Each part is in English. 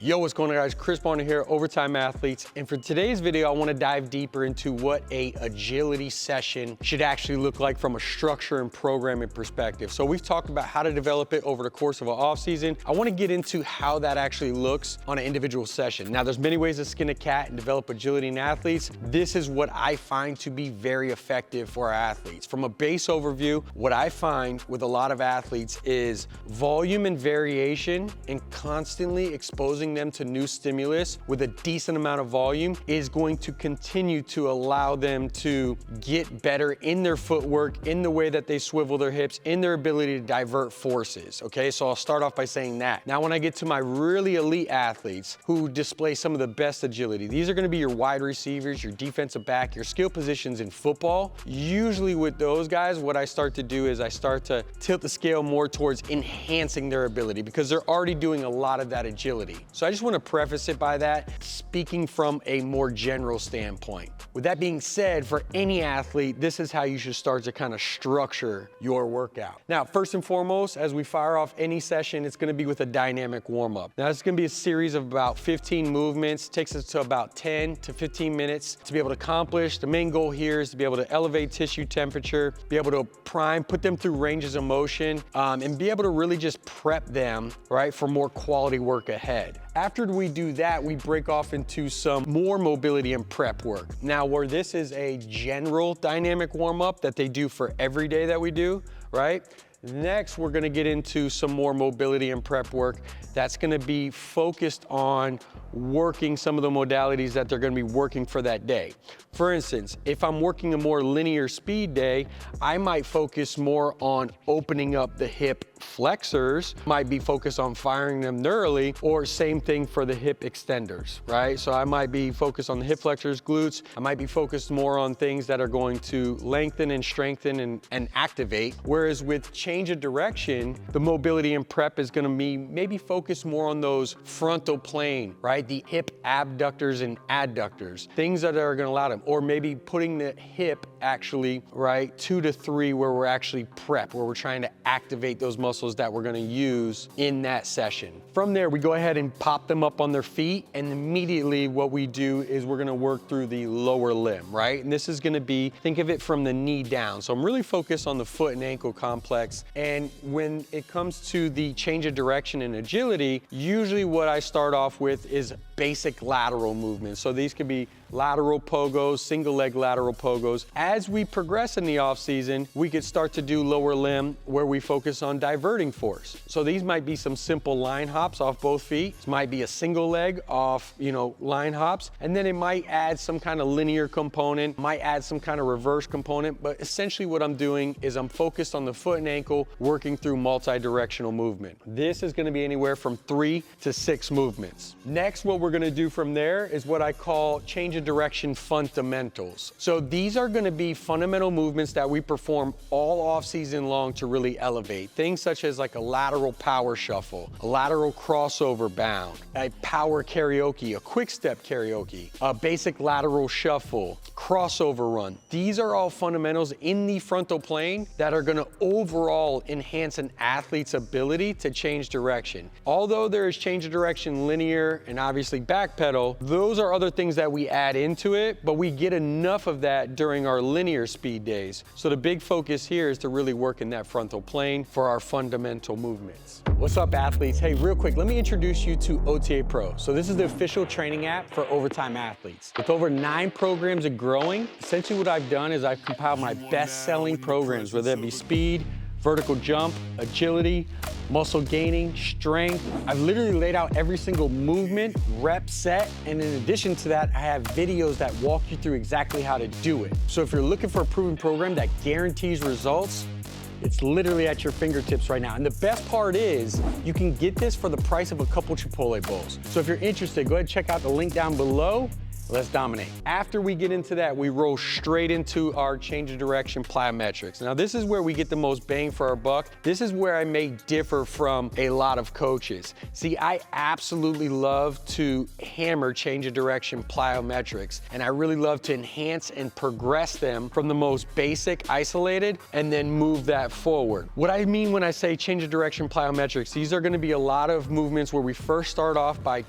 Yo, what's going on, guys? Chris Bonner here, Overtime Athletes. And for today's video, I want to dive deeper into what a agility session should actually look like from a structure and programming perspective. So we've talked about how to develop it over the course of an off season. I want to get into how that actually looks on an individual session. Now, there's many ways to skin a cat and develop agility in athletes. This is what I find to be very effective for our athletes. From a base overview, what I find with a lot of athletes is volume and variation, and constantly exposing them to new stimulus with a decent amount of volume is going to continue to allow them to get better in their footwork, in the way that they swivel their hips, in their ability to divert forces, okay? So I'll start off by saying that. Now, when I get to my really elite athletes who display some of the best agility, these are gonna be your wide receivers, your defensive back, your skill positions in football. Usually with those guys, what I start to do is I start to tilt the scale more towards enhancing their ability because they're already doing a lot of that agility. So I just want to preface it by that, speaking from a more general standpoint. With that being said, for any athlete, this is how you should start to kind of structure your workout. Now, first and foremost, as we fire off any session, it's going to be with a dynamic warm-up. Now, it's going to be a series of about 15 movements. It takes us to about 10 to 15 minutes to be able to accomplish. The main goal here is to be able to elevate tissue temperature, be able to prime, put them through ranges of motion, and be able to really just prep them, right, for more quality work ahead. After we do that, we break off into some more mobility and prep work. Now, where this is a general dynamic warm-up that they do for every day that we do, right? Next, we're gonna get into some more mobility and prep work that's gonna be focused on working some of the modalities that they're gonna be working for that day. For instance, if I'm working a more linear speed day, I might focus more on opening up the hip flexors, might be focused on firing them neurally, or same thing for the hip extenders, right? So I might be focused on the hip flexors, glutes. I might be focused more on things that are going to lengthen and strengthen and activate. Whereas with change of direction, the mobility and prep is gonna be maybe focused more on those frontal plane, right? The hip abductors and adductors, things that are gonna allow them, or maybe putting the hip actually, right, 2 to 3 where we're actually prep, where we're trying to activate those muscles that we're gonna use in that session. From there, we go ahead and pop them up on their feet, and immediately what we do is we're gonna work through the lower limb, right? And this is gonna be, think of it from the knee down. So I'm really focused on the foot and ankle complex. And when it comes to the change of direction and agility, usually what I start off with is basic lateral movements. So these could be lateral pogos, single leg lateral pogos. As we progress in the off season, we could start to do lower limb where we focus on diverting force. So these might be some simple line hops off both feet. This might be a single leg off, line hops. And then it might add some kind of linear component, might add some kind of reverse component. But essentially what I'm doing is I'm focused on the foot and ankle, working through multi-directional movement. This is gonna be anywhere from 3 to 6 movements. Next, what we're gonna do from there is what I call change of direction fundamentals. So these are gonna be fundamental movements that we perform all off season long to really elevate. Things such as like a lateral power shuffle, a lateral crossover bound, a power karaoke, a quick step karaoke, a basic lateral shuffle, crossover run. These are all fundamentals in the frontal plane that are gonna overall enhance an athlete's ability to change direction. Although there is change of direction linear and obviously back pedal, those are other things that we add into it, but we get enough of that during our linear speed days. So the big focus here is to really work in that frontal plane for our fundamental movements. What's up, athletes? Hey, real quick, let me introduce you to OTA Pro. So this is the official training app for Overtime Athletes. With over 9 programs and growing, essentially what I've done is I've compiled my best-selling programs, whether it be speed, vertical jump, agility, muscle gaining, strength. I've literally laid out every single movement, rep, set, and in addition to that, I have videos that walk you through exactly how to do it. So if you're looking for a proven program that guarantees results, it's literally at your fingertips right now. And the best part is you can get this for the price of a couple Chipotle bowls. So if you're interested, go ahead and check out the link down below. Let's dominate. After we get into that, we roll straight into our change of direction plyometrics. Now, this is where we get the most bang for our buck. This is where I may differ from a lot of coaches. See, I absolutely love to hammer change of direction plyometrics, and I really love to enhance and progress them from the most basic, isolated, and then move that forward. What I mean when I say change of direction plyometrics, these are gonna be a lot of movements where we first start off by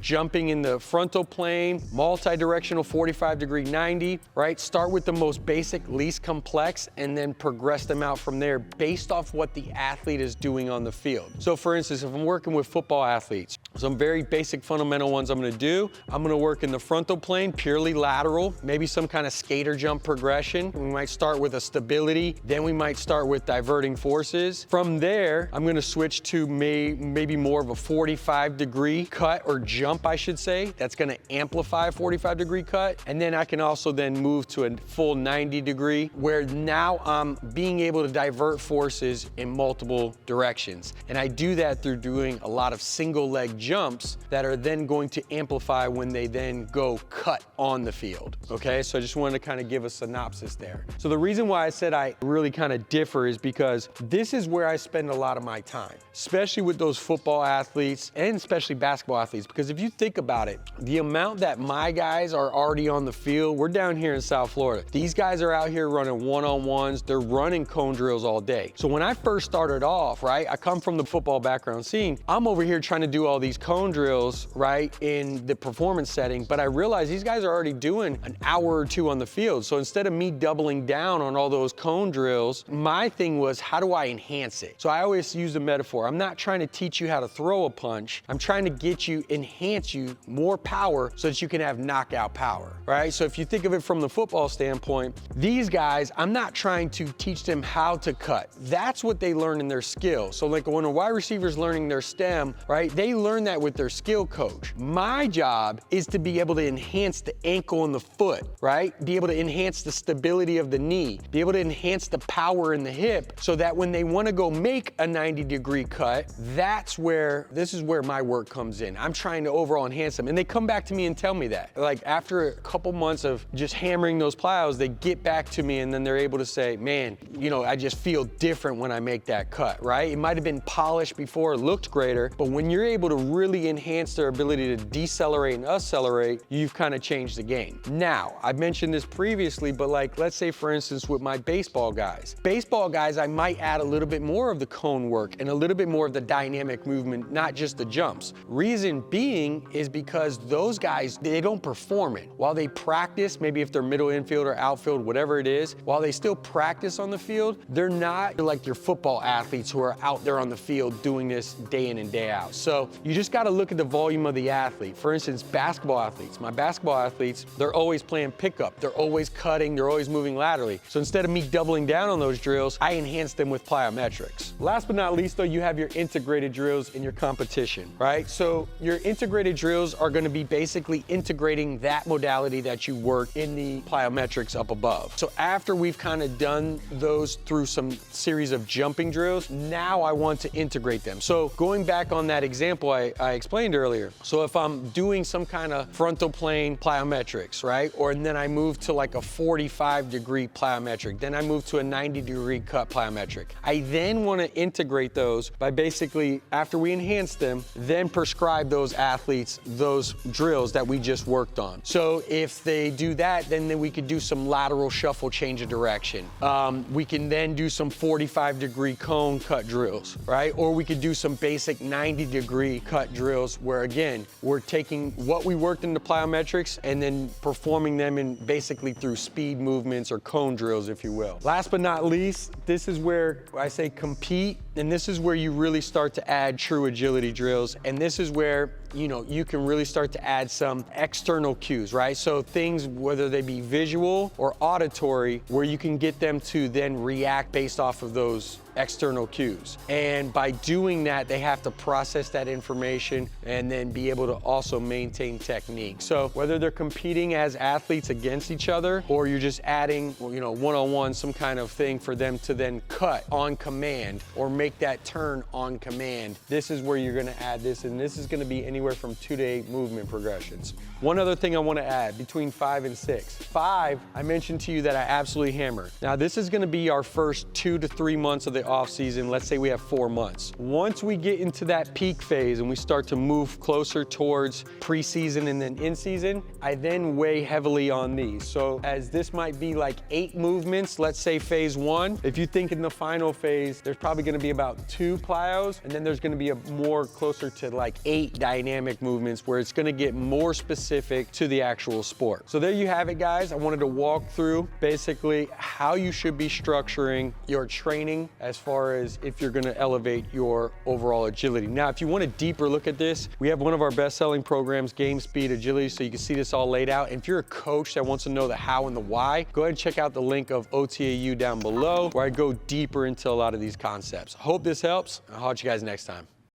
jumping in the frontal plane, multi-directional 45-degree 90, right? Start with the most basic, least complex, and then progress them out from there based off what the athlete is doing on the field. So for instance, if I'm working with football athletes, some very basic fundamental ones I'm gonna work in the frontal plane, purely lateral, maybe some kind of skater jump progression. We might start with a stability, then we might start with diverting forces. From there, I'm gonna switch to maybe more of a 45-degree cut or jump, I should say. That's gonna amplify a 45-degree cut. And then I can also then move to a full 90-degree, where now I'm being able to divert forces in multiple directions. And I do that through doing a lot of single leg jumps that are then going to amplify when they then go cut on the field, okay? So I just wanted to kind of give a synopsis there. So the reason why I said I really kind of differ is because this is where I spend a lot of my time, especially with those football athletes and especially basketball athletes, because if you think about it, the amount that my guys are already on the field, we're down here in South Florida. These guys are out here running one-on-ones, they're running cone drills all day. So when I first started off, right, I come from the football background scene, I'm over here trying to do all these cone drills, right, in the performance setting, but I realized these guys are already doing an hour or two on the field. So instead of me doubling down on all those cone drills, my thing was, how do I enhance it? So I always use a metaphor. I'm not trying to teach you how to throw a punch. I'm trying to enhance you more power so that you can have knockout power, right? So if you think of it from the football standpoint, these guys, I'm not trying to teach them how to cut. That's what they learn in their skill. So like when a wide receiver's learning their stem, right, they learn that with their skill coach. My job is to be able to enhance the ankle and the foot, right? Be able to enhance the stability of the knee, be able to enhance the power in the hip so that when they want to go make a 90-degree cut, this is where my work comes in. I'm trying to overall enhance them. And they come back to me and tell me that. Like after a couple months of just hammering those plyos, they get back to me and then they're able to say, man, I just feel different when I make that cut, right? It might have been polished before, it looked greater, but when you're able to really enhance their ability to decelerate and accelerate, you've kind of changed the game. Now, I've mentioned this previously, but like, let's say for instance, with my baseball guys, I might add a little bit more of the cone work and a little bit more of the dynamic movement, not just the jumps. Reason being is because those guys, they don't perform it. While they practice, maybe if they're middle infield or outfield, whatever it is, while they still practice on the field, they're not like your football athletes who are out there on the field doing this day in and day out. So you just got to look at the volume of the athlete. For instance, basketball athletes, my basketball athletes, they're always playing pickup. They're always cutting. They're always moving laterally. So instead of me doubling down on those drills, I enhance them with plyometrics. Last but not least though, you have your integrated drills in your competition, right? So your integrated drills are going to be basically integrating that modality that you work in the plyometrics up above. So after we've kind of done those through some series of jumping drills, now I want to integrate them. So going back on that example I explained earlier, so if I'm doing some kind of frontal plane plyometrics, right? And then I move to like a 45-degree plyometric, then I move to a 90-degree cut plyometric. I then want to integrate those by basically, after we enhance them, then prescribe those athletes those drills that we just worked on. So if they do that, then we could do some lateral shuffle change of direction. We can then do some 45-degree cone cut drills, right? Or we could do some basic 90-degree cut drills where, again, we're taking what we worked in the plyometrics and then performing them in basically through speed movements or cone drills, if you will. Last but not least, this is where I say compete, and this is where you really start to add true agility drills. And this is where, you can really start to add some external cues, right? So things, whether they be visual or auditory, where you can get them to then react based off of those external cues. And by doing that, they have to process that information and then be able to also maintain technique. So whether they're competing as athletes against each other, or you're just adding, one-on-one, some kind of thing for them to then cut on command or make that turn on command, this is where you're gonna add this, and this is gonna be anywhere from 2 to 8 movement progressions. One other thing I wanna add, between 5 and 6. 5, I mentioned to you that I absolutely hammer. Now this is gonna be our first 2 to 3 months of the off season. Let's say we have 4 months. Once we get into that peak phase and we start to move closer towards preseason and then in season, I then weigh heavily on these. So as this might be like 8 movements, let's say phase 1, if you think in the final phase, there's probably gonna be about 2 plyos, and then there's gonna be a more closer to like 8 dynamic dynamic movements where it's gonna get more specific to the actual sport. So there you have it, guys. I wanted to walk through basically how you should be structuring your training as far as if you're gonna elevate your overall agility. Now, if you want a deeper look at this, we have one of our best-selling programs, Game Speed Agility, so you can see this all laid out. And if you're a coach that wants to know the how and the why, go ahead and check out the link of OTAU down below, where I go deeper into a lot of these concepts. Hope this helps. I'll catch you guys next time.